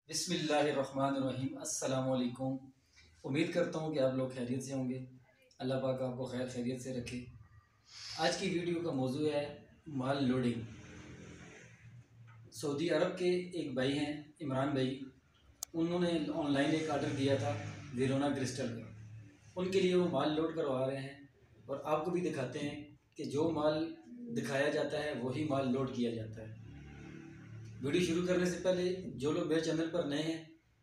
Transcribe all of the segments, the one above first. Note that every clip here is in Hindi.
बिस्मिल्लाहिर्रहमानिर्रहीम। अस्सलाम वालेकुम। उम्मीद करता हूँ कि आप लोग खैरियत से होंगे। अल्लाह पाक आपको खैर खैरियत से रखे। आज की वीडियो का मौजू है माल लोडिंग। सऊदी अरब के एक भाई हैं इमरान भाई, उन्होंने ऑनलाइन एक आर्डर दिया था वेरोना क्रिस्टल का। उनके लिए वो माल लोड करवा रहे हैं और आपको भी दिखाते हैं कि जो माल दिखाया जाता है वही माल लोड किया जाता है। वीडियो शुरू करने से पहले जो लोग मेरे चैनल पर नए हैं,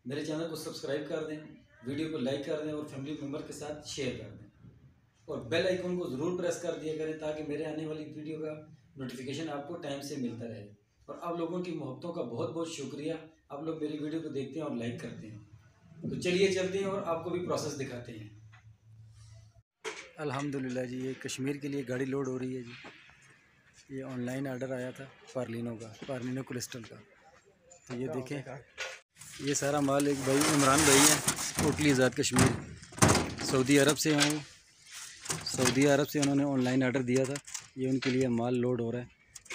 मेरे चैनल को सब्सक्राइब कर दें, वीडियो को लाइक कर दें और फैमिली मेम्बर के साथ शेयर कर दें और बेल आइकन को ज़रूर प्रेस कर दिया करें ताकि मेरे आने वाली वीडियो का नोटिफिकेशन आपको टाइम से मिलता रहे। और आप लोगों की मोहब्बतों का बहुत बहुत शुक्रिया, आप लोग मेरी वीडियो को देखते हैं और लाइक करते हैं। तो चलिए चलते हैं और आपको भी प्रोसेस दिखाते हैं। अल्हम्दुलिल्लाह जी, ये कश्मीर के लिए गाड़ी लोड हो रही है जी। ये ऑनलाइन ऑर्डर आया था पार्लिनो क्रिस्टल का। तो ये देखें, ये सारा माल एक भाई इमरान भाई हैं, कोटली आज़ाद कश्मीर, सऊदी अरब से हैं। सऊदी अरब से उन्होंने ऑनलाइन ऑर्डर दिया था। ये उनके लिए माल लोड हो रहा है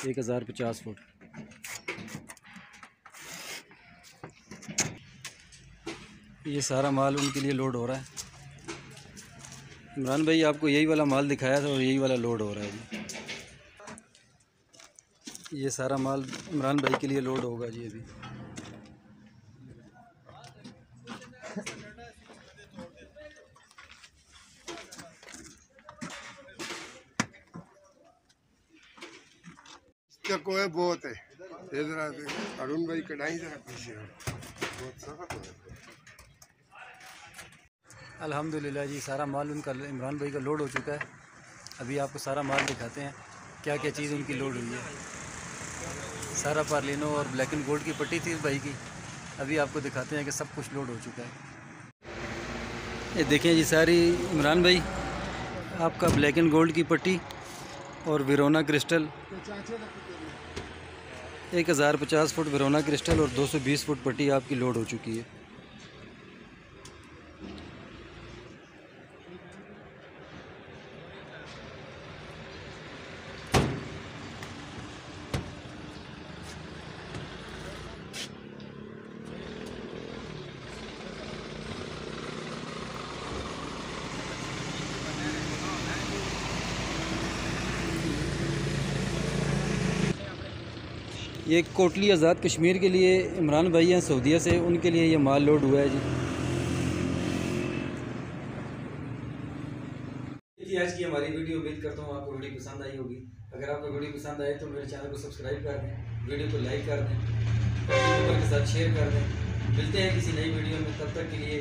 1050 फुट। ये सारा माल उनके लिए लोड हो रहा है। इमरान भाई आपको यही वाला माल दिखाया था और यही वाला लोड हो रहा है जी। ये सारा माल इमरान भाई के लिए लोड होगा जी अभी। क्या कोई बहुत है इधर अरुण भाई कढ़ाई जरा पीछे बहुत सख्त है। अल्हम्दुलिल्लाह जी, सारा माल उनका इमरान भाई का लोड हो चुका है। अभी आपको सारा माल दिखाते हैं क्या क्या चीज़ उनकी लोड हुई है। सारा पार्लिनो और ब्लैक एंड गोल्ड की पट्टी थी इस भाई की। अभी आपको दिखाते हैं कि सब कुछ लोड हो चुका है। ये देखें जी, सारी इमरान भाई आपका ब्लैक एंड गोल्ड की पट्टी और Verona crystal 1050 foot Verona crystal और 220 फुट पट्टी आपकी लोड हो चुकी है। ये कोटली आज़ाद कश्मीर के लिए इमरान भाई हैं सऊदीया से, उनके लिए ये माल लोड हुआ है जी। आज की हमारी वीडियो उम्मीद करता हूँ आपको वीडियो पसंद आई होगी। अगर आपको वीडियो पसंद आए तो मेरे चैनल को सब्सक्राइब कर दें, वीडियो को लाइक कर दें, फैमिली मेम्बर के साथ शेयर कर दें। मिलते हैं किसी नई वीडियो में, तब तक के लिए।